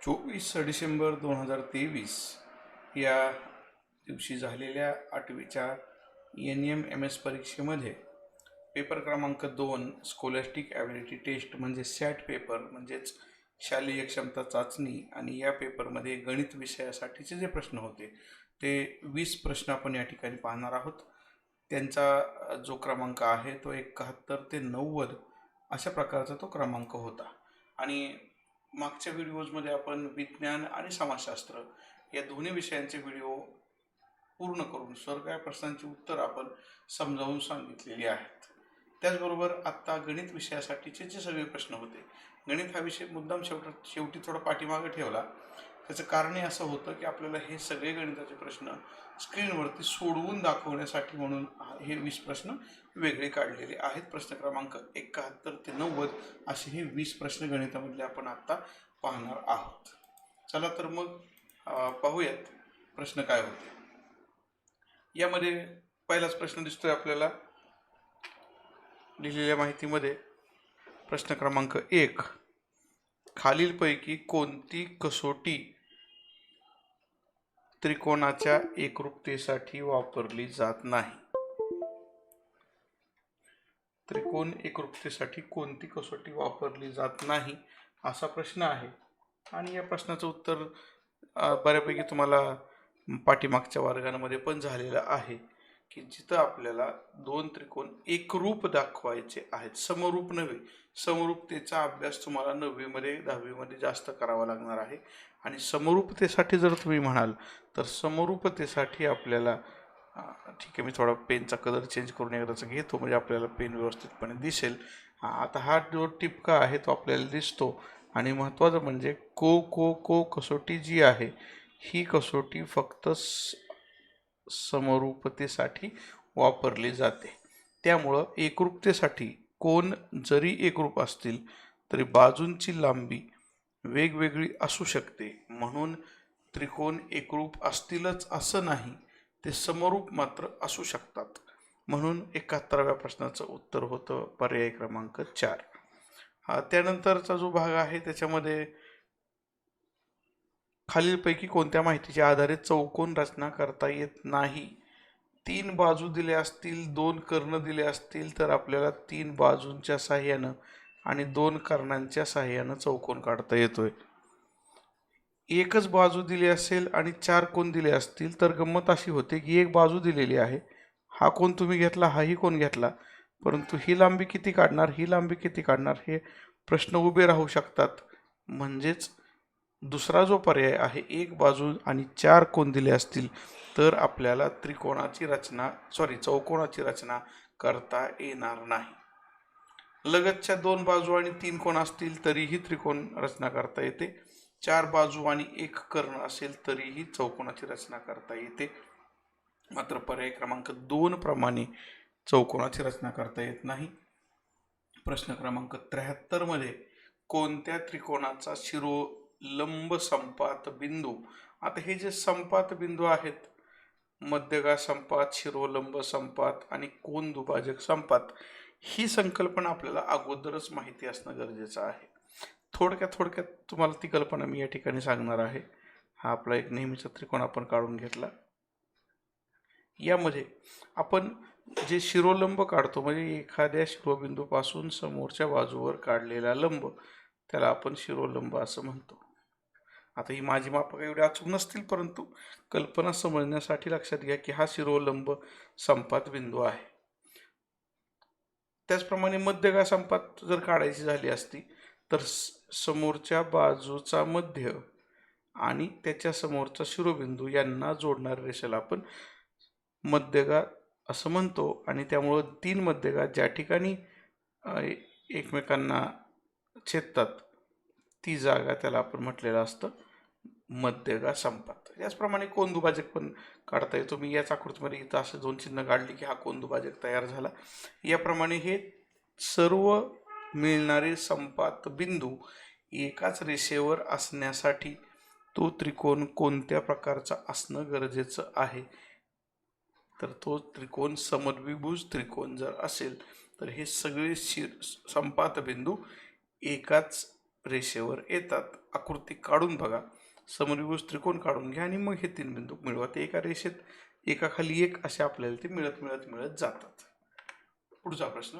24 डिसेंबर 2023 या दिवशी झालेल्या 8वीच्या NEM-MS परीक्षेमध्ये पेपर क्रमांक 2 स्कॉलॅस्टिक ॲबिलिटी टेस्ट म्हणजे सॅट पेपर म्हणजेच शालेय क्षमता चाचणी आणि या पेपरमध्ये गणित विषयासाठीचे जे प्रश्न होते ते 20 प्रश्न आपण या ठिकाणी पाहणार आहोत. त्यांचा जो क्रमांक आहे तो 71 ते 90 अशा प्रकारचा तो क्रमांक होता. आणि मागच्या व्हिडिओजमध्ये आपण विज्ञान आणि समाजशास्त्र या दोन्ही विषयांचे व्हिडिओ पूर्ण करून सर्व प्रश्नांची उत्तर आपण समजावून सांगितलेली आहेत. त्याचबरोबर आत्ता गणित विषयासाठीचे जे सगळे प्रश्न होते, गणित हा विषय मुद्दाम शेवटी थोडा पाठीमागे ठेवला. त्याचं कारणही असं होतं की आपल्याला हे सगळे गणिताचे प्रश्न स्क्रीनवरती सोडवून दाखवण्यासाठी म्हणून हे 20 प्रश्न वेगळे काढलेले आहेत. प्रश्न क्रमांक 71 ते 90 असे हे 20 प्रश्न गणितामधले आपण आत्ता पाहणार आहोत. चला तर मग पाहूयात प्रश्न काय होते. यामध्ये पहिलाच प्रश्न दिसतोय आपल्याला लिहिलेल्या माहितीमध्ये. प्रश्न क्रमांक 1, खालीलपैकी कोणती कसोटी त्रिकोणाच्या एकरूपतेसाठी वापरली जात नाही? त्रिकोण एकरूपतेसाठी कोणती कसोटी वापरली जात नाही असा प्रश्न आहे. आणि या प्रश्नाचं उत्तर बऱ्यापैकी तुम्हाला पाठीमागच्या वर्गांमध्ये पण झालेलं आहे की जिथं आपल्याला दोन त्रिकोण एकरूप दाखवायचे आहेत, समरूप नव्हे. समरूपतेचा अभ्यास तुम्हाला 9वीमध्ये 10वीमध्ये जास्त करावा लागणार आहे. आणि समरूपतेसाठी जर तुम्ही म्हणाल तर समरूपतेसाठी आपल्याला ठीक आहे, मी थोडा पेनचा कलर चेंज करून एकदाचा घेतो म्हणजे आपल्याला पेन व्यवस्थितपणे दिसेल. आता हा जो टिपका आहे तो आपल्याला दिसतो. आणि महत्त्वाचं म्हणजे को कसोटी जी आहे ही कसोटी फक्त समरूपतेसाठी वापरली जाते. त्यामुळं एकरूपतेसाठी कोण जरी एकरूप असतील तरी बाजूंची लांबी वेगवेगळी असू शकते. म्हणून त्रिकोण एकरूप असतीलच असं नाही, ते समरूप मात्र असू शकतात. म्हणून 71व्या प्रश्नाचं उत्तर होतं पर्याय क्रमांक 4. त्यानंतरचा जो भाग आहे त्याच्यामध्ये खालीलपैकी कोणत्या माहितीच्या आधारे चौकोन रचना करता येत नाही? 3 बाजू दिल्या असतील, 2 कर्ण दिले असतील तर आपल्याला 3 बाजूंच्या साहाय्यानं आणि 2 कर्णांच्या साहाय्यानं चौकोन काढता येतोय. एकच बाजू दिली असेल आणि 4 कोण दिले असतील तर गंमत अशी होते की एक बाजू दिलेली आहे, हा कोण तुम्ही घेतला, हाही कोण घेतला, परंतु ही लांबी किती काढणार, ही लांबी किती काढणार, हे प्रश्न उभे राहू शकतात. म्हणजेच दुसरा जो पर्याय आहे, एक बाजू आणि 4 कोण दिले असतील तर आपल्याला चौकोनाची रचना करता येणार नाही. लगतच्या 2 बाजू आणि 3 कोण असतील तरीही त्रिकोण रचना करता येते. 4 बाजू आणि 1 कर्ण असेल तरीही चौकोनाची रचना करता येते. मात्र पर्याय क्रमांक 2 प्रमाणे चौकोनाची रचना करता येत नाही. प्रश्न क्रमांक 73 मध्ये कोणत्या त्रिकोणाचा शिरोलंब संपात बिंदू, आता हे जे संपात बिंदू आहेत, मध्यगा संपात, शिरोलंब संपात आणि कोन दुभाजक संपात, ही संकल्पना आपल्याला अगोदरच माहिती असणं गरजेचं आहे. थोडक्यात तुम्हाला ती कल्पना मी या ठिकाणी सांगणार आहे. हा आपला एक नेहमीचा त्रिकोण आपण काढून घेतला. यामध्ये आपण जे शिरोलंब काढतो म्हणजे एखाद्या शिरोबिंदूपासून समोरच्या बाजूवर काढलेला लंब, त्याला आपण शिरोलंब असं म्हणतो. आता ही माझी मापं एवढी अचूक नसतील, परंतु कल्पना समजण्यासाठी लक्षात घ्या की हा शिरोलंब संपात बिंदू आहे. त्याचप्रमाणे मध्यगा संपात जर काढायची झाली असती तर समोरच्या बाजूचा मध्य आणि त्याच्या समोरचा शिरोबिंदू यांना जोडणाऱ्या रेषेला आपण मध्यगा असं म्हणतो. आणि त्यामुळं 3 मध्यगा ज्या ठिकाणी एकमेकांना छेदतात ती जागा त्याला आपण म्हटलेलं असतं मध्यगा संपात. याचप्रमाणे कोन दुभाजक पण काढता येतो. मी याच आकृतीमध्ये इथं असे 2 चिन्ह काढली की हा कोन दुभाजक तयार झाला. याप्रमाणे हे सर्व मिळणारे संपात बिंदू एकाच रेषेवर असण्यासाठी तो त्रिकोण कोणत्या प्रकारचा असणं गरजेचं आहे, तर तो त्रिकोण समद्विभुज त्रिकोण जर असेल तर हे सगळे संपात बिंदू एकाच रेषेवर येतात. आकृती काढून बघा, समद्विभुज त्रिकोण काढून घ्या आणि मग हे 3 बिंदू मिळवा. ते एका रेषेत एकाखाली एक असे आपल्याला ते मिळत मिळत मिळत जातात. पुढचा प्रश्न,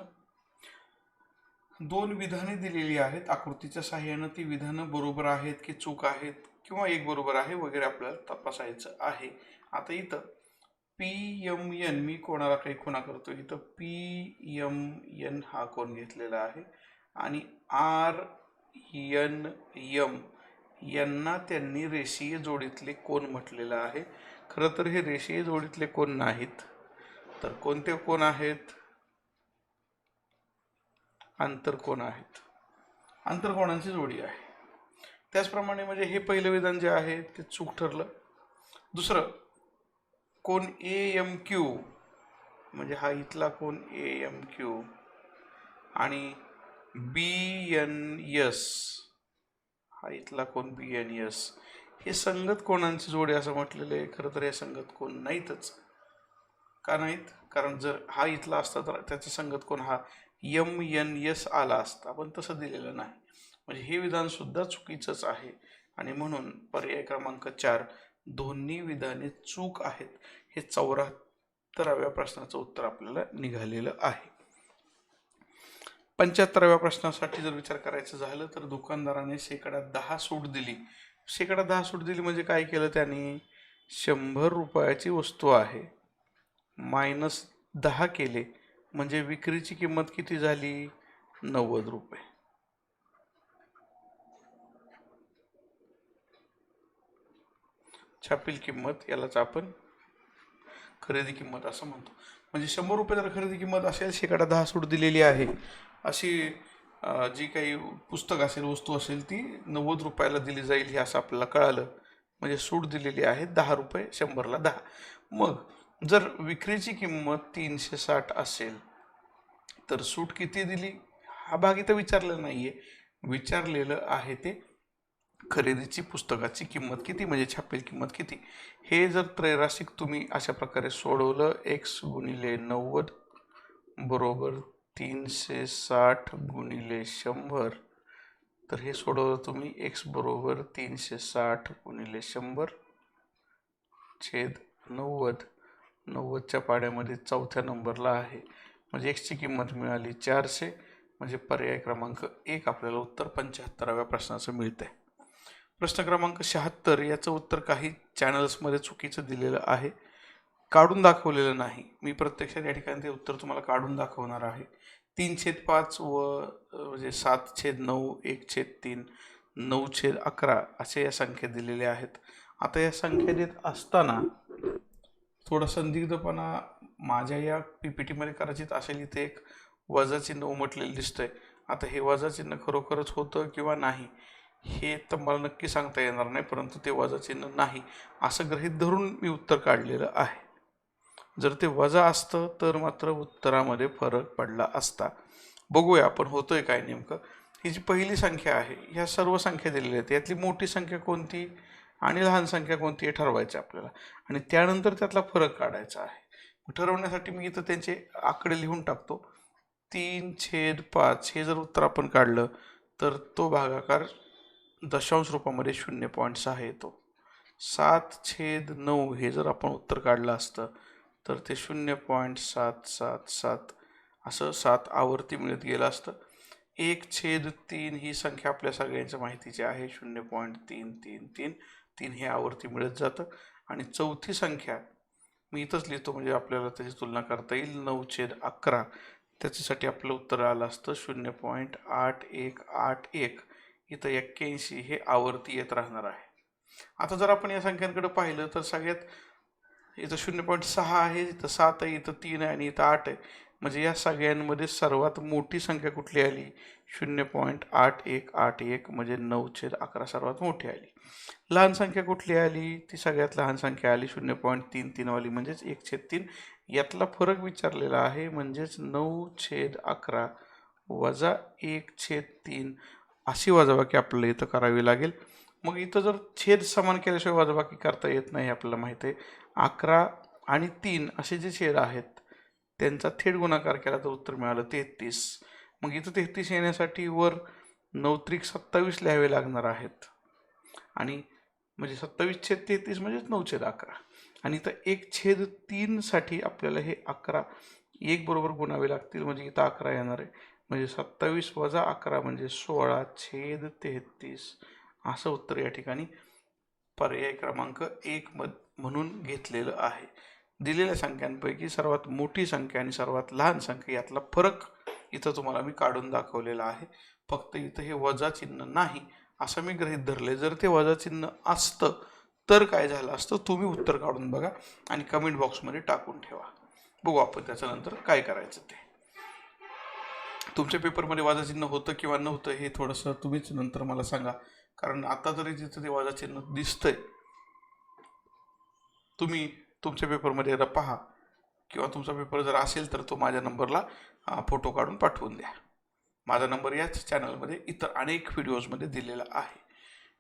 2 विधाने दिलेली आहेत. आकृतीच्या साहाय्याने ती विधानं बरोबर आहेत की चूक आहेत किंवा एक बरोबर आहे वगैरे आपल्याला तपासायचं आहे. आता इथं PMN मी कोणाला काही खुणा करतो, इथं PMN हा कोण घेतलेला आहे आणि RNM यांना त्यांनी रेषीय जोडीतले कोण म्हटलेलं आहे. खरं तर हे रेषीय जोडीतले कोण नाहीत, तर कोणते कोण आहेत? आंतरकोण आहेत. आंतरकोणांची जोडी आहे. त्याचप्रमाणे म्हणजे हे पहिलं विधान जे आहे ते चूक ठरलं. दुसरं, कोण AMQ म्हणजे हा इथला कोण AMQ आणि BNS हा इथला कोण BNS हे संगत कोणांची जोडी असं म्हटलेलं आहे. खरं तर हे संगत कोण नाहीतच. का नाहीत? कारण जर हा इथला असता तर त्याचा संगत कोण हा MNS आला असता, पण तसं दिलेलं नाही. म्हणजे हे विधान सुद्धा चुकीचंच आहे आणि म्हणून पर्याय क्रमांक 4 दोन्ही विधाने चूक आहेत. हे 74व्या प्रश्नाचं उत्तर आपल्याला निघालेलं आहे. 75व्या प्रश्नासाठी जर विचार करायचं झालं तर दुकानदाराने -10 सूट दिली. -10 सूट दिली म्हणजे काय केलं त्याने? 100 रुपयाची वस्तू आहे, -10 केले म्हणजे विक्रीची किंमत किती झाली? 90 रुपये. छापील किंमत यालाच आपण खरेदी किंमत असं म्हणतो. म्हणजे 100 रुपये जर खरेदी किंमत असेल, -10 सूट दिलेली आहे, अशी जी काही पुस्तक असेल, वस्तू असेल, ती 90 रुपयाला दिली जाईल हे असं आपल्याला कळालं. म्हणजे सूट दिलेली आहे 10 रुपये, 100ला 10. मग जर विक्रीची किंमत 360 असेल तर सूट किती दिली हा भाग इथं विचारलेला नाहीये. विचारलेलं आहे ते खरेदीची पुस्तकाची किंमत किती म्हणजे छापील किंमत किती. हे जर त्रैराशिक तुम्ही अशा प्रकारे सोडवलं, x गुणिले 90 बरोबर 360 गुणिले 100, तर हे सोडवलं तुम्ही x बरोबर 360 गुणिले 100 छेद 90. 90च्या पाड्यामध्ये चौथ्या नंबरला आहे, म्हणजे x ची किंमत मिळाली 400. म्हणजे पर्याय क्रमांक 1 आपल्याला उत्तर 75व्या प्रश्नाचं मिळतंय. प्रश्न क्रमांक 76 याचं उत्तर काही चॅनल्समध्ये चुकीचं दिलेलं आहे, काढून दाखवलेलं नाही. मी प्रत्यक्षात या ठिकाणी ते उत्तर तुम्हाला काढून दाखवणार आहे. 3/5 व म्हणजे 7/9, 1/3, 9/11 असे या संख्या दिलेल्या आहेत. आता या संख्या देत असताना थोडा संदिग्धपणा माझ्या या PPT मध्ये कदाचित असेल. इथे एक वजा चिन्ह उमटलेलं दिसतंय. आता हे वजा चिन्ह खरोखरच होतं किंवा नाही हे तर मला नक्की सांगता येणार नाही, परंतु ते वजा चिन्ह नाही असं गृहीत धरून मी उत्तर काढलेलं आहे. जर ते वजा असतं तर मात्र उत्तरामध्ये फरक पडला असता. बघूया आपण होतोय काय नेमकं. ही जी पहिली संख्या आहे, ह्या सर्व संख्या दिलेल्या आहेत, यातली मोठी संख्या कोणती आणि लहान संख्या कोणती हे ठरवायचं आपल्याला आणि त्यानंतर त्यातला फरक काढायचा आहे. ठरवण्यासाठी मी इथं त्यांचे आकडे लिहून टाकतो. 3/5 हे जर उत्तर आपण काढलं तर तो भागाकार दशांश रूपामध्ये 0.6 येतो. 7/9 हे जर आपण उत्तर काढलं असतं तर ते 0.777 असं 7 आवर्ती मिळत गेलं असतं. 1/3 ही संख्या आपल्या सगळ्यांच्या माहितीची आहे, 0.333 3 हे आवर्ती मिळत जातं. आणि चौथी संख्या मी इथंच लिहितो म्हणजे आपल्याला त्याची तुलना करता येईल. 9/11 त्याच्यासाठी आपलं उत्तर आलं असतं 0.8181. इथं 81 हे आवर्ती येत राहणार आहे. आता जर आपण या संख्यांकडे पाहिलं तर सगळ्यात इथं 0.6 आहे, इथं 7 आहे, इथं 3 आहे आणि इथं 8 आहे. म्हणजे या सगळ्यांमध्ये सर्वात मोठी संख्या कुठली आली? 0.8181 म्हणजे 9/11 सर्वात मोठी आली. लहान संख्या कुठली आली? ती सगळ्यात लहान संख्या आली 0.33 वाली म्हणजेच 1/3. यातला फरक विचारलेला आहे म्हणजेच 9/11 वजा 1/3 अशी वजाबाकी आपल्याला इथं करावी लागेल. मग इथं जर छेद समान केल्याशिवाय वजाबाकी करता येत नाही आपल्याला माहिती आहे. 11 आणि 3 असे जे छेद आहेत त्यांचा थेट गुणाकार केला तर उत्तर मिळालं 33. मग इथं 33 येण्यासाठी वर 9 त्रिक 27 लिहावे लागणार आहेत. आणि म्हणजे 27/33 म्हणजेच 9/11. आणि इथं 1/3 साठी आपल्याला हे 11 1 बरोबर गुणावे लागतील, म्हणजे इथं 11 येणार आहे. म्हणजे 27 वजा 11 म्हणजे 16/33 असं उत्तर या ठिकाणी पर्याय क्रमांक 1 म्हणून घेतलेलं आहे. दिलेल्या संख्यांपैकी सर्वात मोठी संख्या आणि सर्वात लहान संख्या यातला फरक इथं तुम्हाला मी काढून दाखवलेला आहे. फक्त इथं हे वजा चिन्ह नाही असं मी गृहीत धरले. जर ते वजा चिन्ह असतं तर काय झालं असतं, तुम्ही उत्तर काढून बघा आणि कमेंट बॉक्समध्ये टाकून ठेवा. बघू आपण त्याच्यानंतर काय करायचं ते. तुमच्या पेपरमध्ये वजा चिन्ह होतं किंवा नव्हतं हे थोडंसं तुम्हीच नंतर मला सांगा, कारण आता जरी तिथं ते वजा चिन्ह दिसतंय, तुम्ही तुमच्या पेपरमध्ये एकदा पहा, किंवा तुमचा पेपर जर असेल तर तो माझ्या नंबरला फोटो काढून पाठवून द्या. माझा नंबर याच चॅनलमध्ये इतर अनेक व्हिडिओजमध्ये दिलेला आहे.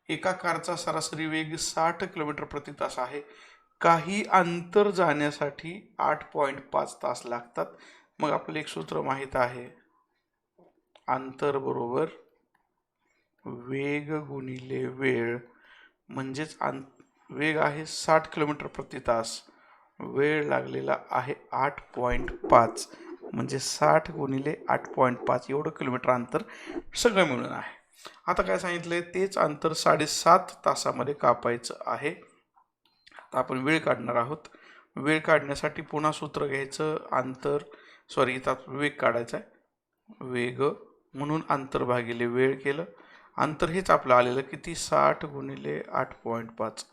एका कारचा सरासरी वेग 60 किलोमीटर प्रति तास आहे. काही अंतर जाण्यासाठी 8.5 तास लागतात. मग आपल्याला एक सूत्र माहीत आहे, अंतर बरोबर वेग गुणिले वेळ. म्हणजेच वेग आहे 60 किलोमीटर प्रति तास, वेळ लागलेला आहे 8.5, म्हणजे 60 गुणिले 8.5 एवढं किलोमीटर अंतर सगळं मिळून आहे. आता काय सांगितलंय, तेच अंतर 7.5 तासामध्ये कापायचं आहे. आता आपण वेळ काढणार आहोत. वेळ काढण्यासाठी पुन्हा सूत्र घ्यायचं, इथं वेग काढायचा आहे. वेग म्हणून अंतर भागिले वेळ केलं. अंतर हेच आपलं आलेलं किती, 60 गुणिले 8.5.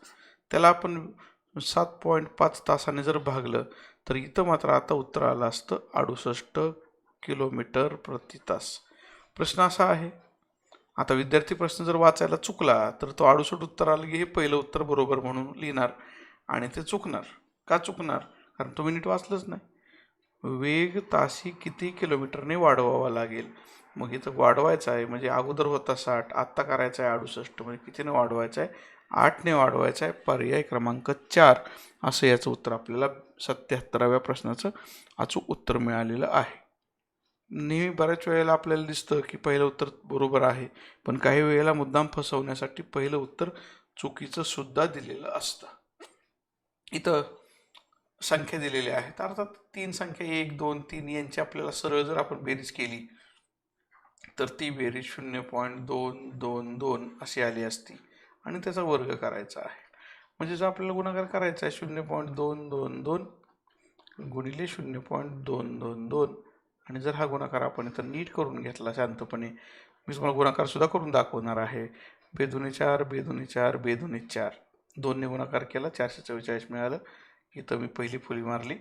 त्याला आपण 7.5 तासाने जर भागलं तर इथं मात्र आता उत्तर आलं असतं 68 किलोमीटर प्रति तास. प्रश्न असा आहे, आता विद्यार्थी प्रश्न जर वाचायला चुकला तर तो 68 उत्तर आलं की हे पहिलं उत्तर बरोबर म्हणून लिहिणार आणि ते चुकणार. का चुकणार? कारण तुम्ही नीट वाचलंच नाही. वेग ताशी किती किलोमीटरने वाढवावा लागेल. मग इथं वाढवायचं आहे म्हणजे अगोदर होता 60, आत्ता करायचा आहे 68, म्हणजे कितीने वाढवायचा आहे, 8ने वाढवायचा आहे. पर्याय क्रमांक 4 असं याचं उत्तर आपल्याला 77व्या प्रश्नाचं अचूक उत्तर मिळालेलं आहे. नेहमी बऱ्याच वेळेला आपल्याला दिसतं की पहिलं उत्तर बरोबर आहे, पण काही वेळेला मुद्दाम फसवण्यासाठी पहिलं उत्तर चुकीचं सुद्धा दिलेलं असतं. इथं संख्या दिलेल्या आहेत, अर्थात 3 संख्या 1, 2, 3 यांची आपल्याला सरळ जर आपण बेरीज केली तर ती बेरीज 0.222 अशी आली असती आणि त्याचा वर्ग करायचा आहे. म्हणजे जर आपल्याला गुणाकार करायचा आहे 0.222 गुणिले 0.222, आणि जर हा गुणाकार आपण इथं नीट करून घेतला शांतपणे, मी तुम्हाला गुणाकार सुद्धा करून दाखवणार आहे. 2×4 2×4 2×4, 2ने गुणाकार केला 444 मिळालं. इथं मी पहिली फुली मारली.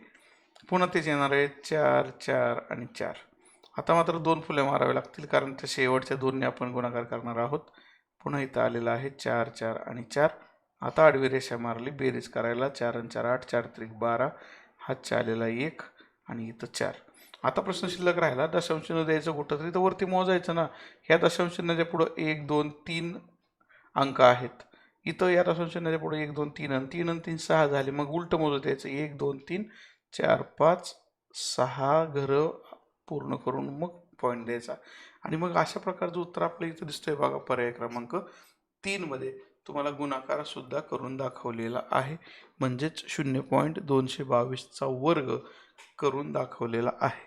पुन्हा तेच येणार आहे 4 4 आणि 4. आता मात्र 2 फुले मारावे लागतील, कारण त्या शेवटच्या 2ने आपण गुणाकार करणार आहोत. पुन्हा इथं आलेला आहे 4 4 आणि 4. आता आडवी रेषा मारली बेरीज करायला, 4 आणि 4 8, 4 त्रिक 12, हातच्या आलेला 1 आणि इथं 4. आता प्रश्न शिल्लक राहिला, दशांश चिन्ह द्यायचं कुठं तरी, तर वरती मोजायचं ना. ह्या दशांश चिन्हाच्या पुढं 1 2 3 अंक आहेत. इथं या दशांश चिन्हाच्या पुढे 1 2 3 आणि 3 आणि 3 6 झाले. मग उलट मोजू द्यायचं, 1 2 3 4 5 6 घरं पूर्ण करून मग पॉईंट द्यायचा. आणि मग अशा प्रकारचं उत्तर आपल्या इथं दिसतंय बघा, पर्याय क्रमांक 3 मध्ये तुम्हाला गुणाकार सुद्धा करून दाखवलेला आहे, म्हणजेच 0.222चा वर्ग करून दाखवलेला आहे.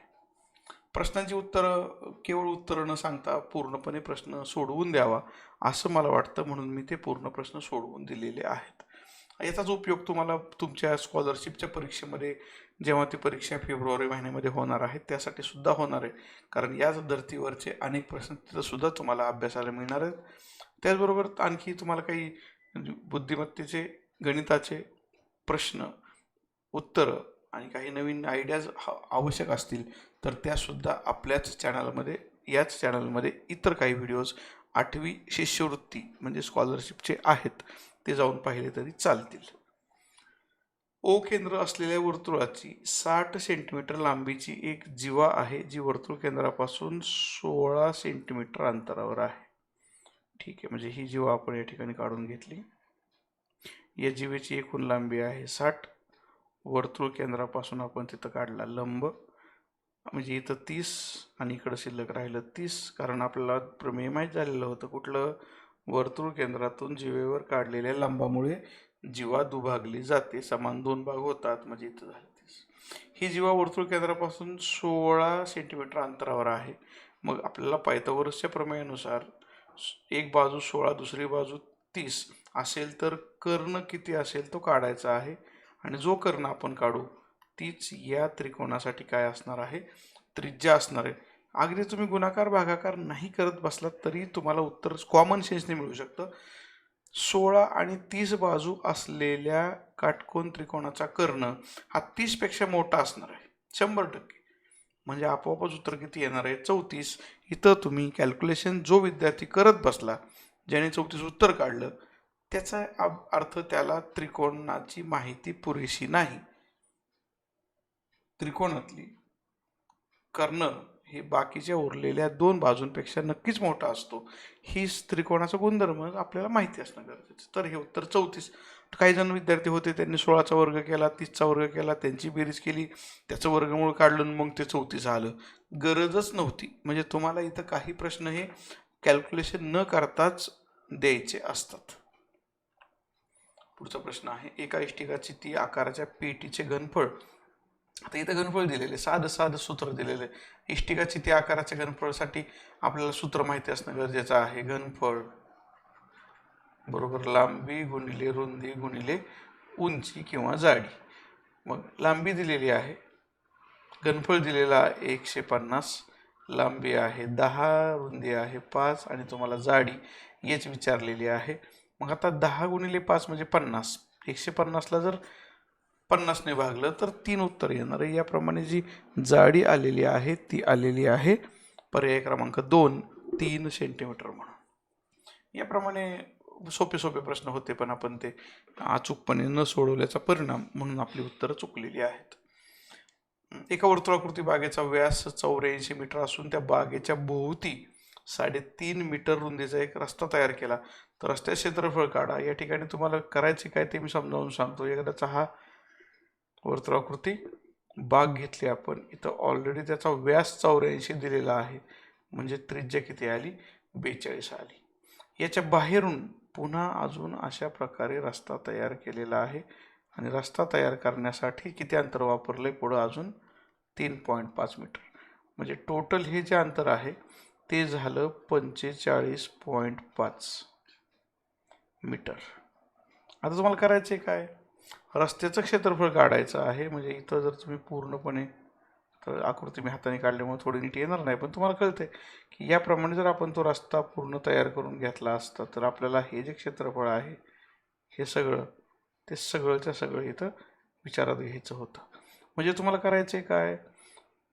प्रश्नांची उत्तरं केवळ उत्तरं न सांगता पूर्णपणे प्रश्न सोडवून द्यावा असं मला वाटतं, म्हणून मी ते पूर्ण प्रश्न सोडवून दिलेले आहेत. याचाच उपयोग तुम्हाला तुमच्या स्कॉलरशिपच्या परीक्षेमध्ये, जेव्हा ती परीक्षा फेब्रुवारी महिन्यामध्ये होणार आहे त्यासाठी सुद्धा होणार आहे, कारण याच धर्तीवरचे अनेक प्रश्न तिथं सुद्धा तुम्हाला अभ्यासाला मिळणार आहेत. त्याचबरोबर आणखी तुम्हाला काही बुद्धिमत्तेचे, गणिताचे प्रश्न, उत्तरं आणि काही नवीन आयडियाज आवश्यक असतील तर त्यासुद्धा याच चॅनलमध्ये इतर काही व्हिडिओज 8वी शिष्यवृत्ती म्हणजे स्कॉलरशिपचे आहेत, ते जाऊन पाहिले तरी चालतील. ओ केंद्र असलेल्या वर्तुळाची 60 सेंटीमीटर लांबीची एक जीवा आहे, जी वर्तुळ केंद्रापासून 16 सेंटीमीटर अंतरावर आहे. ठीक आहे, म्हणजे ही जीवा आपण या ठिकाणी काढून घेतली. या जीवेची एकूण लांबी आहे 60. वर्तुळ केंद्रापासून आपण तिथं काढला लंब, म्हणजे इथं 30 आणि इकडं शिल्लक राहिलं 30, कारण आपल्याला प्रमेय माहीत झालेलं होतं कुठलं, वर्तुळ केंद्रातून जीवेवर काढलेल्या लंबामुळे जीवा दुभागली जाते, समान 2 भाग होतात, म्हणजे इथं झालं 30. ही जीवा वर्तुळ केंद्रापासून 16 सेंटीमीटर अंतरावर आहे. मग आपल्याला पायथागोरसच्या प्रमेयानुसार एक बाजू 16 दुसरी बाजू 30 असेल तर कर्ण किती असेल तो काढायचा आहे, आणि जो कर्ण आपण काढू तीच या त्रिकोणासाठी काय असणार आहे, त्रिज्या असणार आहे. अगदी तुम्ही गुणाकार भागाकार नाही करत बसलात तरी तुम्हाला उत्तर कॉमन सेन्सने मिळू शकतं. 16 आणि 30 बाजू असलेल्या काटकोन त्रिकोणाचा कर्ण हा 30 पेक्षा मोठा असणार आहे 100%. म्हणजे आपोआपच उत्तर किती येणार आहे, 34. इथं तुम्ही कॅल्क्युलेशन जो विद्यार्थी करत बसला, ज्याने 34 उत्तर काढलं, त्याचा अर्थ त्याला त्रिकोणाची माहिती पुरेशी नाही. त्रिकोणातली कर्ण हे बाकीच्या उरलेल्या 2 बाजूंपेक्षा नक्कीच मोठा असतो. ही त्रिकोणाचा गुणधर्म आपल्याला माहिती असणं गरजेचं. तर हे उत्तर 34. काही जण विद्यार्थी होते, त्यांनी 16चा वर्ग केला, 30चा वर्ग केला, त्यांची बेरीज केली, त्याचं वर्गमूळ काढलं, मग ते 34 आलं. गरजच नव्हती. म्हणजे तुम्हाला इथं काही प्रश्न हे कॅल्क्युलेशन न करताच द्यायचे असतात. पुढचा प्रश्न आहे, एका इष्टिकाची ती आकाराच्या पेटीचे घनफळ. आता इथं घनफळ दिलेले, साधं सूत्र दिलेले. इष्टिकाची ती आकाराच्या घनफळासाठी आपल्याला सूत्र माहिती असणं गरजेचं आहे. घनफळ बरोबर लांबी गुणिले रुंदी गुणिले उंची किंवा जाडी. मग लांबी दिलेली आहे, घनफळ दिलेला 150, लांबी आहे 10, रुंदी आहे 5 आणि तुम्हाला जाडी हेच विचारलेली आहे. मग आता 10 गुणिले 5 म्हणजे 50. 150ला जर 50ने भागलं तर 3 उत्तर येणार आहे. याप्रमाणे जी जाडी आलेली आहे ती आलेली आहे पर्याय क्रमांक 2, 3 सेंटीमीटर म्हणून. याप्रमाणे सोपे प्रश्न होते, पण आपण ते अचूकपणे न सोडवल्याचा परिणाम म्हणून आपली उत्तरं चुकलेली आहेत. एका वर्तुळाकृती बागेचा व्यास 84 मीटर असून त्या बागेच्या भोवती 3.5 मीटर रुंदीचा एक रस्ता तयार केला, तर रस्त्याचे क्षेत्रफळ काढा. या ठिकाणी तुम्हाला करायचे काय ते मी समजावून सांगतो. एकदाचा हा वर्तुळाकृती बाग घेतली आपण, इथं ऑलरेडी त्याचा व्यास 84 दिलेला आहे, म्हणजे त्रिज्या किती आली, 42 आली. याच्या बाहेरून पुन्हा अजून अशा प्रकारे रस्ता तयार केलेला आहे, आणि रस्ता तयार करण्यासाठी किती अंतर वापरले, पुढं अजून 3.5 मीटर, म्हणजे टोटल हे जे अंतर आहे ते झालं 45.5 मीटर. आता तुम्हाला करायचे काय, रस्त्याचं क्षेत्रफळ काढायचं आहे. म्हणजे इथं जर तुम्ही पूर्णपणे, तर आकृती मी हाताने काढल्यामुळे थोडी नीट येणार नाही, पण तुम्हाला कळते की याप्रमाणे जर आपण तो रस्ता पूर्ण तयार करून घेतला असता तर आपल्याला हे जे क्षेत्रफळ आहे हे सगळं ते सगळंच्या सगळं इथं विचारात घ्यायचं होतं. म्हणजे तुम्हाला करायचे काय,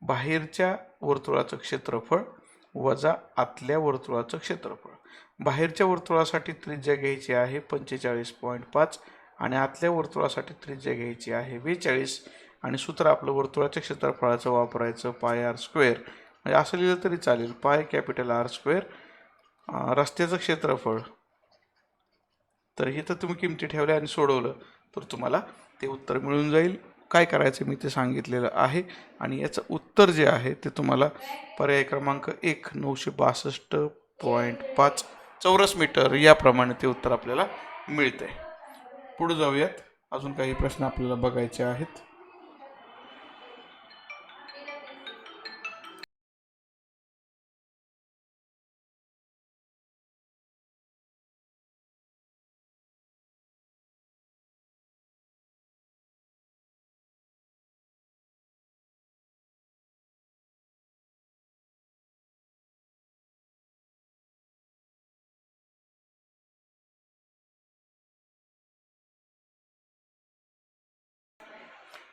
बाहेरच्या वर्तुळाचं क्षेत्रफळ वजा आतल्या वर्तुळाचं क्षेत्रफळ. बाहेरच्या वर्तुळासाठी त्रिज्या घ्यायची आहे 45.5 आणि आतल्या वर्तुळासाठी त्रिज्या घ्यायची आहे 42, आणि सूत्र आपलं वर्तुळाच्या क्षेत्रफळाचं वापरायचं पाय आर स्क्वेअर. म्हणजे असं लिहिलं तरी चालेल, पाय कॅपिटल आर स्क्वेअर. रस्त्याचं क्षेत्रफळ, तर हे तर तुम्ही किमती ठेवल्या आणि सोडवलं तर तुम्हाला ते उत्तर मिळून जाईल. काय करायचं मी ते सांगितलेलं आहे, आणि याचं उत्तर जे आहे ते तुम्हाला पर्याय क्रमांक 1 962.5 चौरस मीटर याप्रमाणे ते उत्तर आपल्याला मिळते. पुढे जाऊयात, अजून काही प्रश्न आपल्याला बघायचे आहेत.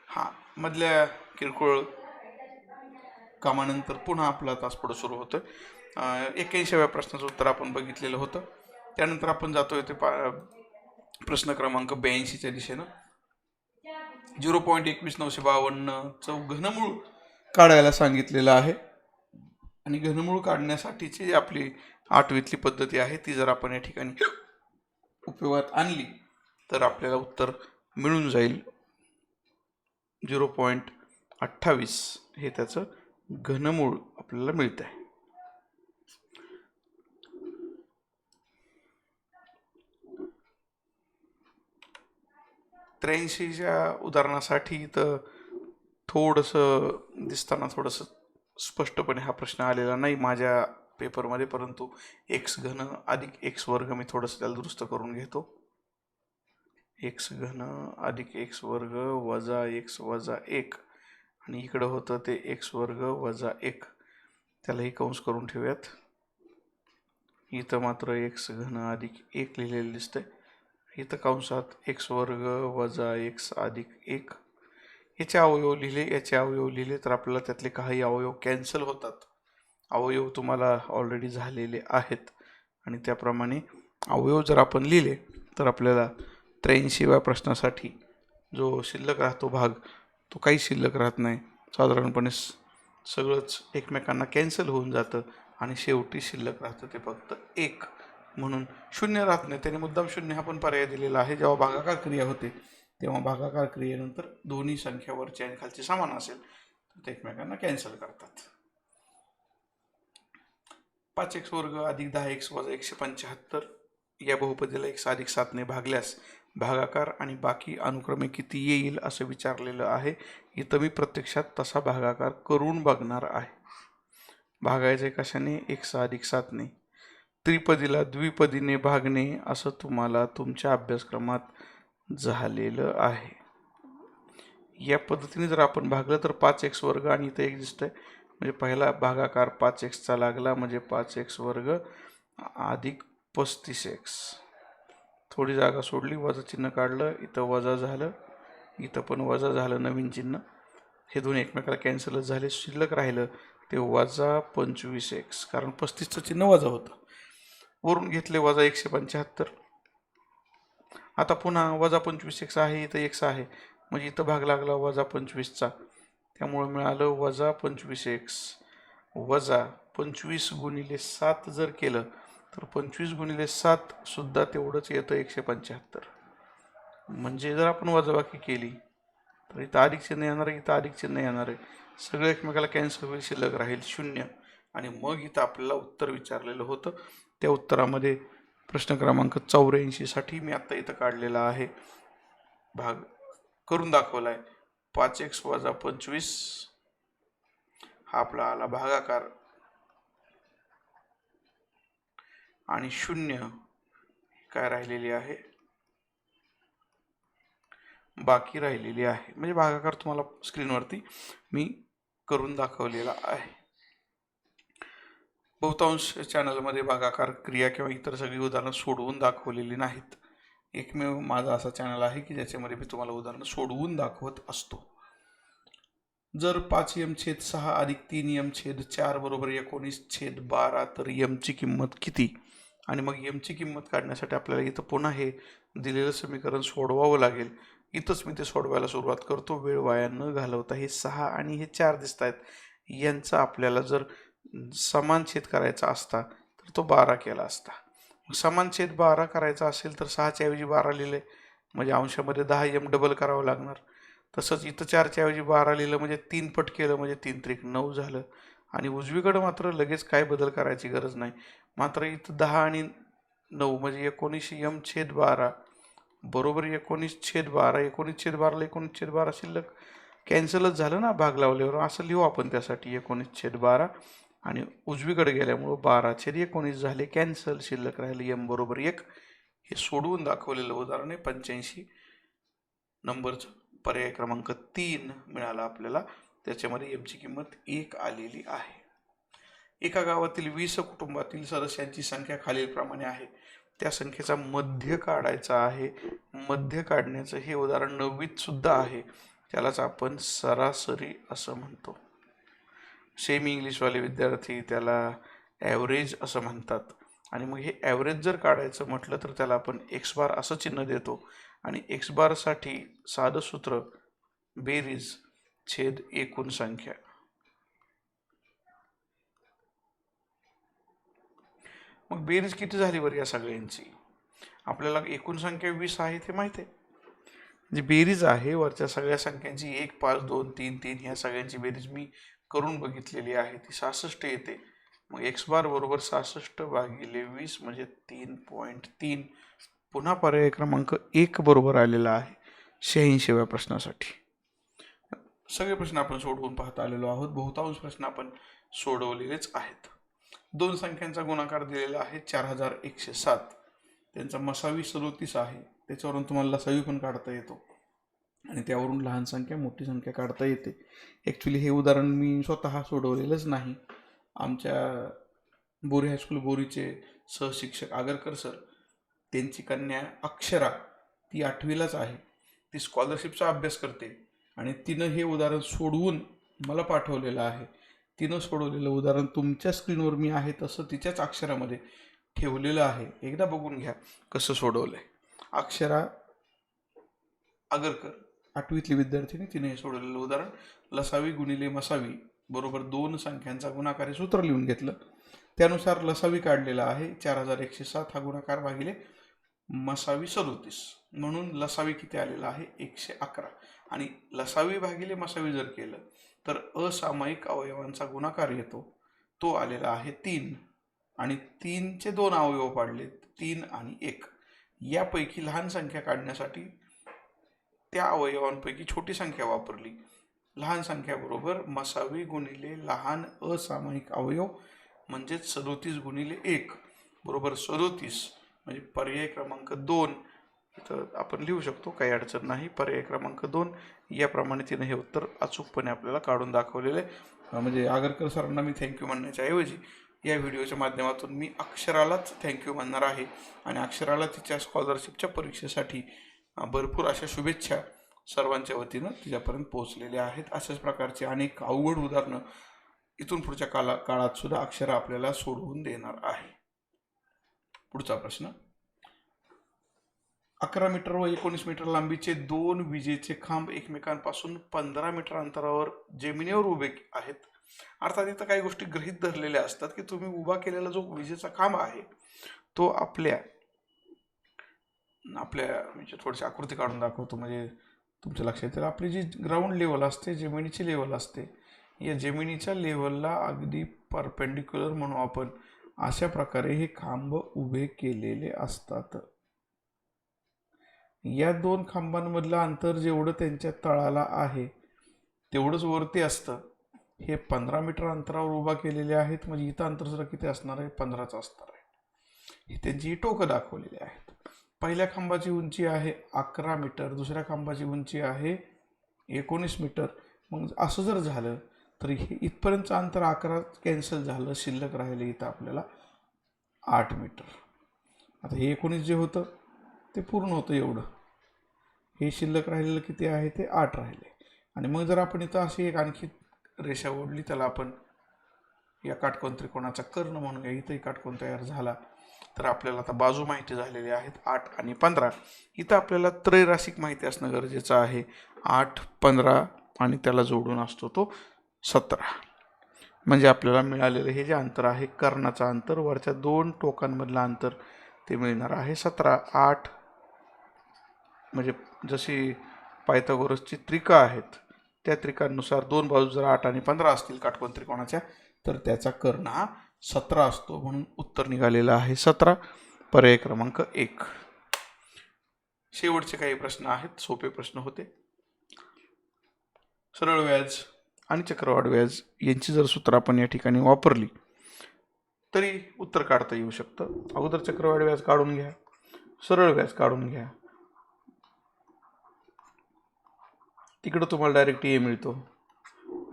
हा, मधल्या किरकोळ कामानंतर पुन्हा आपला तास पुढे सुरू होतं. 81व्या प्रश्नाचं उत्तर आपण बघितलेलं होतं. त्यानंतर आपण जातोय ते प्रश्न क्रमांक 82च्या दिशेनं. 0.21952चं घनमूळ काढायला सांगितलेलं आहे, आणि घनमूळ काढण्यासाठीची आपली 8वीतली पद्धती आहे ती जर आपण या ठिकाणी उपयोगात आणली तर आपल्याला उत्तर मिळून जाईल. 0.28 हे त्याचं घनमूळ आपल्याला मिळते. त्र्याऐंशीच्या उदाहरणासाठी तर थोडंसं दिसताना थोडंसं स्पष्टपणे हा प्रश्न आलेला नाही माझ्या पेपरमध्ये, परंतु एक्स घन अधिक एक्स वर्ग मी थोडंसं त्याला दुरुस्त करून घेतो. एक्स घन अधिक एक्स वर्ग वजा एक्स वजा एक, आणि इकडं होतं ते एक्स वर्ग वजा एक, त्यालाही कंस करून ठेवूयात. इथं मात्र एक्स घन अधिक एक लिहिलेलं दिसतंय. इथं कंसात एक्स वर्ग वजा एक्स अधिक एक, याचे अवयव लिहिले, याचे अवयव लिहिले तर आपल्याला त्यातले काही अवयव कॅन्सल होतात. अवयव तुम्हाला ऑलरेडी झालेले आहेत आणि त्याप्रमाणे अवयव जर आपण लिहिले तर आपल्याला 83व्या प्रश्नासाठी जो शिल्लक राहतो भाग, तो काही शिल्लक राहत नाही. साधारणपणे सगळंच एकमेकांना कॅन्सल होऊन जातं आणि शेवटी शिल्लक राहतं ते फक्त एक, म्हणून शून्य राहत नाही. त्याने मुद्दाम शून्य हा पण पर्याय दिलेला आहे. जेव्हा भागाकार क्रिया होते तेव्हा भागाकार क्रियेनंतर दोन्ही संख्या वरची आणि खालची समान असेल तर ते एकमेकांना कॅन्सल करतात. 5x वर्ग अधिक 10x वजा 175 या बहुपदीला x अधिक 7ने भागल्यास भागाकार आणि बाकी अनुक्रमे किती येईल असं विचारलेलं आहे. इथं मी प्रत्यक्षात तसा भागाकार करून बघणार आहे. भागायचे कशाने? x अधिक 7ने. त्रिपदीला द्विपदीने भागणे असं तुम्हाला तुमच्या अभ्यासक्रमात झालेलं आहे. या पद्धतीने जर आपण भागलं तर 5x वर्ग आणि इथं एक दिसतंय, म्हणजे पहिला भागाकार 5xचा लागला, म्हणजे 5x वर्ग अधिक 35x. थोडी जागा सोडली, वजा चिन्ह काढलं, इथं वजा झालं, इथं पण वजा झालं, नवीन चिन्ह. हे दोन एकमेकाला कॅन्सलच झाले. शिल्लक राहिलं ते वजा 25x, कारण 35चं चिन्ह वजा होतं. वरून घेतले वजा 175. आता पुन्हा वजा 25x आहे, इथं x आहे, म्हणजे इथं भाग लागला वजा 25चा, त्यामुळे मिळालं वजा 25x. वजा 25 गुणिले 7 जर केलं तर 25 गुणिले 7 सुद्धा तेवढंच येतं 175. म्हणजे जर आपण वजाबाकी केली तर इथं अधिक चिन्ह येणार आहे, इथं अधिक चिन्ह येणार आहे, सगळं एकमेकाला कॅन्सल होईल, शिल्लक राहील 0. आणि मग इथं आपल्याला उत्तर विचारलेलं होतं. त्या उत्तरामध्ये प्रश्न क्रमांक 84 साठी मी आत्ता इथं काढलेला आहे, भाग करून दाखवला आहे. 5x वजा 25 हा आपला आला भागाकार, आणि 0 काय राहिलेली आहे? बाकी राहिलेली आहे. म्हणजे भागाकार तुम्हाला स्क्रीनवरती मी करून दाखवलेला आहे. बहुतांश चॅनलमध्ये भागाकार क्रिया किंवा इतर सगळी उदाहरणं सोडवून दाखवलेली नाहीत. एकमेव माझा असा चॅनल आहे की ज्याच्यामध्ये मी तुम्हाला उदाहरणं सोडवून दाखवत असतो. जर 5m/6 अधिक 3m/4 बरोबर 19/12 तर mची किंमत किती? आणि मग mची किंमत काढण्यासाठी आपल्याला इथं पुन्हा हे दिलेलं समीकरण सोडवावं लागेल. इथंच मी ते सोडवायला सुरुवात करतो, वेळ वाया न घालवता. हे 6 आणि हे 4 दिसत आहेत, यांचा आपल्याला जर समान छेद करायचा असता तर तो 12 केला असता. समान छेद 12 करायचा असेल तर 6च्या ऐवजी 12 लिहिले, म्हणजे अंशामध्ये 10m डबल करावं लागणार. तसंच इथं 4च्या ऐवजी 12 लिहिलं म्हणजे 3 पट केलं, म्हणजे 3 त्रिक 9 झालं. आणि उजवीकडं मात्र लगेच काय बदल करायची गरज नाही. मात्र इथं 10 आणि 9 म्हणजे 19m/12 बरोबर 19/12. 19/12ला 19/12 शिल्लक कॅन्सलच झालं ना भाग लावल्यावर. असं लिहू आपण त्यासाठी 19/12, आणि उजवीकडे गेल्यामुळं 12/19 झाले कॅन्सल, शिल्लक राहिले m बरोबर 1. हे सोडवून दाखवलेलं उदाहरण आहे. 85 नंबरचं पर्याय क्रमांक 3 मिळाला आपल्याला. त्याच्यामध्ये mची किंमत 1 आलेली आहे. एका गावातील 20 कुटुंबातील सदस्यांची संख्या खालीलप्रमाणे आहे. त्या संख्येचा मध्य काढायचा आहे. मध्य काढण्याचं हे उदाहरण 9वीत सुद्धा आहे. त्यालाच आपण सरासरी असं म्हणतो. सेमी इंग्लिशवाले विद्यार्थी त्याला ॲव्हरेज असं म्हणतात. आणि मग हे ॲव्हरेज जर काढायचं म्हटलं तर त्याला आपण एक्स बार असं चिन्ह देतो. आणि एक्स बारसाठी साधं सूत्र बेरीज छेद एकूण संख्या. मग बेरीज किती झाली बरं या सगळ्यांची? आपल्याला एकूण संख्या 20 आहे ते माहिती आहे. जी बेरीज आहे वरच्या सगळ्या संख्यांची 1, 5, 2, 3, 3 ह्या सगळ्यांची बेरीज मी करून बघितलेली आहे ती 66 येते. मग एक्स बार बरोबर 66 भागिले 20 म्हणजे 3.3. पुन्हा पर्याय क्रमांक 1 बरोबर आलेला आहे 86व्या प्रश्नासाठी. सगळे प्रश्न आपण सोडवून पाहता आलेलो आहोत. बहुतांश प्रश्न आपण सोडवलेलेच आहेत. दोन संख्यांचा गुणाकार दिलेला आहे 4107. त्यांचा मसावी 37 आहे. त्याच्यावरून तुम्हाला लसावी पण काढता येतो आणि त्यावरून लहान संख्या मोठी संख्या काढता येते. ॲक्च्युली हे उदाहरण मी स्वतः सोडवलेलंच नाही. आमच्या बोरी हायस्कूल बोरीचे सहशिक्षक आगरकर सर, त्यांची कन्या अक्षरा ती 8वीलाच आहे. ती स्कॉलरशिपचा अभ्यास करते आणि तिनं हे उदाहरण सोडवून मला पाठवलेलं आहे. तिनं सोडवलेलं उदाहरण तुमच्या स्क्रीनवर मी आहे तसं तिच्याच अक्षरामध्ये ठेवलेलं आहे. एकदा बघून घ्या कसं सोडवलं आहे. अक्षरा आगरकर 8वीतली विद्यार्थिनी, तिने हे सोडवलेलं उदाहरण लसावी गुणिले मसावी बरोबर 2 संख्यांचा गुणाकार हे सूत्र लिहून घेतलं. त्यानुसार लसावी काढलेला आहे 4107 हा गुणाकार भागिले मसावी 37. म्हणून लसावी किती आलेला आहे 111. आणि लसावी भागिले मसावी जर केलं तर असामायिक अवयवांचा गुणाकार येतो, तो आलेला आहे 3. आणि 3चे 2 अवयव पाडले 3 आणि 1. यापैकी लहान संख्या काढण्यासाठी त्या अवयवांपैकी छोटी संख्या वापरली. लहान संख्या बरोबर मसावी गुणिले लहान असामायिक अवयव म्हणजेच 37 गुणिले 1 बरोबर 37. म्हणजे पर्याय क्रमांक 2 इथं आपण लिहू शकतो, काही अडचण नाही. पर्याय क्रमांक 2 याप्रमाणे तिने हे उत्तर अचूकपणे आपल्याला काढून दाखवलेले. म्हणजे आगरकर सरांना मी थँक्यू म्हणण्याच्या ऐवजी या व्हिडिओच्या माध्यमातून मी अक्षरालाच थँक्यू म्हणणार आहे. आणि अक्षराला तिच्या स्कॉलरशिपच्या परीक्षेसाठी भरपूर अशा शुभेच्छा सर्वांच्या वतीनं तिच्यापर्यंत पोहोचलेल्या आहेत. अशाच प्रकारचे अनेक अवघड उदाहरणं इथून पुढच्या काळात सुद्धा अक्षरा आपल्याला सोडवून देणार आहे. पुढचा प्रश्न, 11 मीटर व 19 मीटर लांबीचे 2 विजेचे खांब एकमेकांपासून 15 मीटर अंतरावर जमिनीवर उभे आहेत. अर्थात इथं काही गोष्टी गृहीत धरलेल्या असतात की तुम्ही उभा केलेला जो विजेचा खांब आहे तो आपल्या म्हणजे थोडीशी आकृती काढून दाखवतो म्हणजे तुमच्या लक्षात येईल. आपली जी ग्राउंड लेवल असते, जमिनीची लेवल असते, या जमिनीच्या लेवलला अगदी परपेंडिक्युलर म्हणू आपण, अशा प्रकारे हे खांब उभे केलेले असतात. या 2 खांबांमधलं अंतर जेवढं त्यांच्या तळाला आहे तेवढंच वरती असतं. हे 15 मीटर अंतरावर उभा केलेले आहेत म्हणजे इथं अंतर सुद्धा किती असणार आहे 15च असणार आहे. ही त्यांची टोकं दाखवलेली आहेत. पहिल्या खांबाची उंची आहे 11 मीटर, दुसऱ्या खांबाची उंची आहे 19 मीटर. मग असं जर झालं तर हे इथपर्यंतचं अंतर 11 कॅन्सल झालं, शिल्लक राहिले इथं आपल्याला 8 मीटर. आता हे 19 जे होतं ते पूर्ण होतं एवढं, हे शिल्लक राहिलेलं किती आहे ते 8 राहिले. आणि मग जर आपण इथं अशी एक आणखी रेषा ओढली, त्याला आपण या काटकोन त्रिकोणाचा कर्ण म्हणूया, इथंही काटकोन तयार झाला. तर आपल्याला आता बाजू माहिती झालेली आहेत 8 आणि 15. इथं आपल्याला त्रैराशिक माहिती असणं गरजेचं आहे. 8, 15 आणि त्याला जोडून असतो तो 17. म्हणजे आपल्याला मिळालेलं हे जे अंतर आहे कर्णाचं अंतर, वरच्या 2 टोकांमधलं अंतर, ते मिळणार आहे 17. 8 म्हणजे जशी पायथागोरसची त्रिका आहेत त्या त्रिकांनुसार 2 बाजू जर 8 आणि 15 असतील काटकोन त्रिकोणाच्या तर त्याचा कर्ण हा 17 असतो. म्हणून उत्तर निघालेलं आहे 17. पर्याय क्रमांक 1. शेवटचे काही प्रश्न आहेत, सोपे प्रश्न होते. सरळ व्याज आणि चक्रवाढ व्याज यांची जर सूत्र आपण या ठिकाणी वापरली तरी उत्तर काढता येऊ शकतं. अगोदर चक्रवाढ व्याज काढून घ्या, सरळ व्याज काढून घ्या. तिकडं तुम्हाला डायरेक्ट ए मिळतो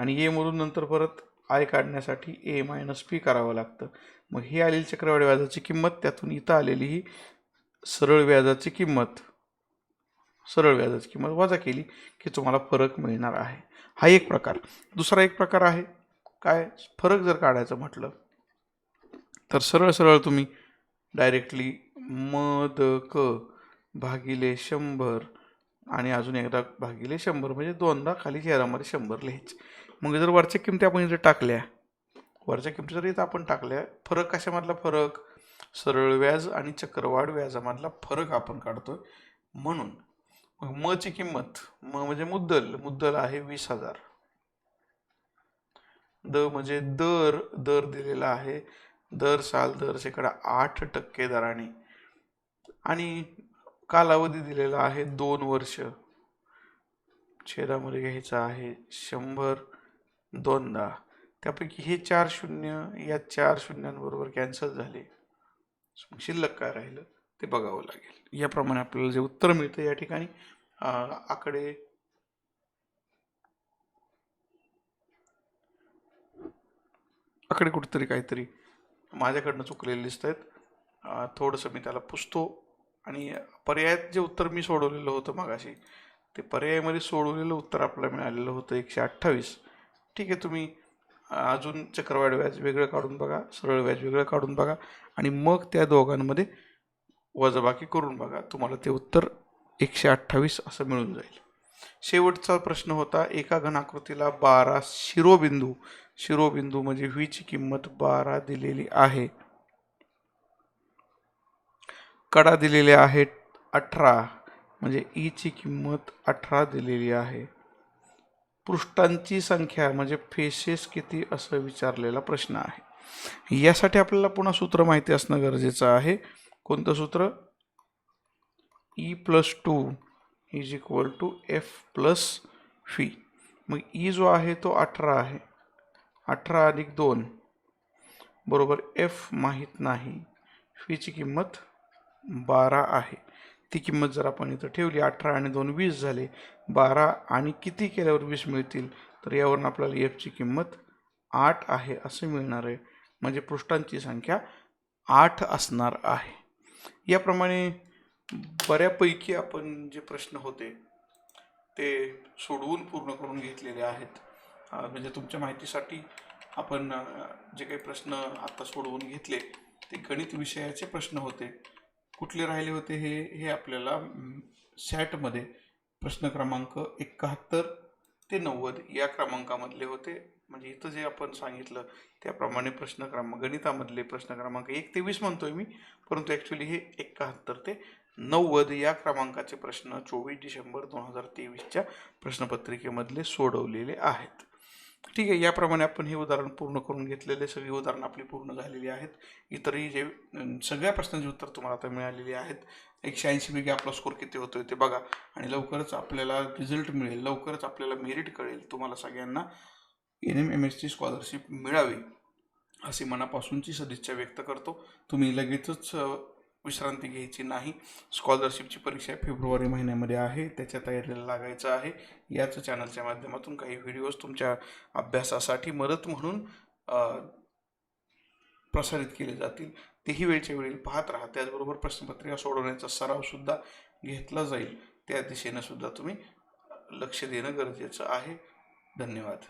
आणि ए मधून नंतर परत आय काढण्यासाठी ए मायनस पी करावं लागतं. मग ही आलेली चक्रवाढ व्याजाची किंमत, त्यातून इथं आलेली ही सरळ व्याजाची किंमत वजा केली की तुम्हाला फरक मिळणार आहे. हा एक प्रकार. दुसरा एक प्रकार आहे काय, फरक जर काढायचं म्हटलं तर सरळ तुम्ही डायरेक्टली मद क भागिले 100 आणि अजून एकदा भागिले 100 म्हणजे 2दा खाली चेहऱ्यामध्ये 100 लिहायचे. मग जर वरच्या किमती आपण इथे टाकल्या, जर इथं आपण टाकल्या, फरक कशामधला फरक, सरळ व्याज आणि चक्रवाढ व्याजामधला फरक आपण काढतोय. म्हणून मग म ची किंमत, म म्हणजे मुद्दल आहे 20,000. द म्हणजे दर दर दिलेला आहे, दर साल दर शेकडा 8% दराने, आणि कालावधी दिलेला आहे 2 वर्ष, छेदामध्ये घ्यायचा आहे 100 दोनदा. त्यापैकी हे 4 शून्य या 4 शून्यांबरोबर कॅन्सल झाले, शिल्लक काय राहिलं ते बघावं लागेल. याप्रमाणे आपल्याला जे उत्तर मिळतं या ठिकाणी आकडे कुठेतरी काहीतरी माझ्याकडनं चुकलेले दिसत आहेत. थोडंसं मी त्याला पुसतो आणि पर्यायात जे उत्तर मी सोडवलेलं होतं मगाशी, ते पर्यायामध्ये सोडवलेलं उत्तर आपल्याला मिळालेलं होतं 128. ठीक आहे, तुम्ही अजून चक्रवाढ व्याज वेगळं काढून बघा, सरळ व्याज वेगळं काढून बघा आणि मग त्या दोघांमध्ये वजाबाकी करून बघा, तुम्हाला ते उत्तर 128 असं मिळून जाईल. शेवटचा प्रश्न होता, एका घनाकृतीला 12 शिरोबिंदू म्हणजे व्ही ची किंमत 12 दिलेली आहे, कडा दिलेल्या आहेत 18 म्हणजे ई ची किंमत 18 दिलेली आहे, पृष्ठांची संख्या म्हणजे फेसेस किती असं विचारलेला प्रश्न आहे. यासाठी आपल्याला पुन्हा सूत्र माहिती असणं गरजेचं आहे. कोणतं सूत्र? E+2 is equal to F+V. मग ई जो आहे तो 18 आहे, 18 अधिक 2 बरोबर F माहीत नाही, फीची किंमत 12 आहे. ती किंमत जर आपण इथं ठेवली, 18 आणि 2 20 झाले, 12 आणि किती केल्यावर 20 मिळतील, तर यावरून आपल्याला F ची किंमत 8 आहे असे मिळणार आहे. म्हणजे पृष्ठांची संख्या 8 असणार आहे. याप्रमाणे बऱ्यापैकी आपण जे प्रश्न होते ते सोडवून पूर्ण करून घेतलेले आहेत. म्हणजे तुमच्या माहितीसाठी आपण जे काही प्रश्न आता सोडवून घेतले ते गणित विषयाचे प्रश्न होते. कुठले राहिले होते हे आपल्याला सॅटमध्ये प्रश्न क्रमांक 71 ते 90 या क्रमांकामधले होते. म्हणजे इथं जे आपण सांगितलं त्याप्रमाणे गणितामधले प्रश्न क्रमांक 1 ते 20 म्हणतोय मी, परंतु ॲक्च्युली हे 71 ते 90 या क्रमांकाचे प्रश्न 24 डिसेंबर 2023च्या प्रश्नपत्रिकेमधले सोडवलेले आहेत. ठीक आहे, याप्रमाणे आपण हे उदाहरण पूर्ण करून घेतलेले, सगळी उदाहरणं आपली पूर्ण झालेली आहेत. इतरही जे सगळ्या प्रश्नांची उत्तर तुम्हाला आता मिळालेली आहेत. 180 पैकी आपला स्कोर किती होतोय ते बघा आणि लवकरच आपल्याला रिझल्ट मिळेल, लवकरच आपल्याला मेरिट कळेल. तुम्हाला सगळ्यांना NMMSची स्कॉलरशिप मिळावी अशी मनापासूनची सदिच्छा व्यक्त करतो. तुम्ही लगेचच विश्रांती घ्यायची नाही. स्कॉलरशिपची परीक्षा फेब्रुवारी महिन्यामध्ये आहे, त्याच्या तयारीला लागायचं आहे. याच चॅनलच्या माध्यमातून काही व्हिडिओज तुमच्या अभ्यासासाठी मदत म्हणून प्रसारित केले जातील, तेही वेळच्या वेळी पाहत राहा. त्याचबरोबर प्रश्नपत्रिका सोडवण्याचा सरावसुद्धा घेतला जाईल, त्या दिशेनं सुद्धा तुम्ही लक्ष देणं गरजेचं आहे. धन्यवाद.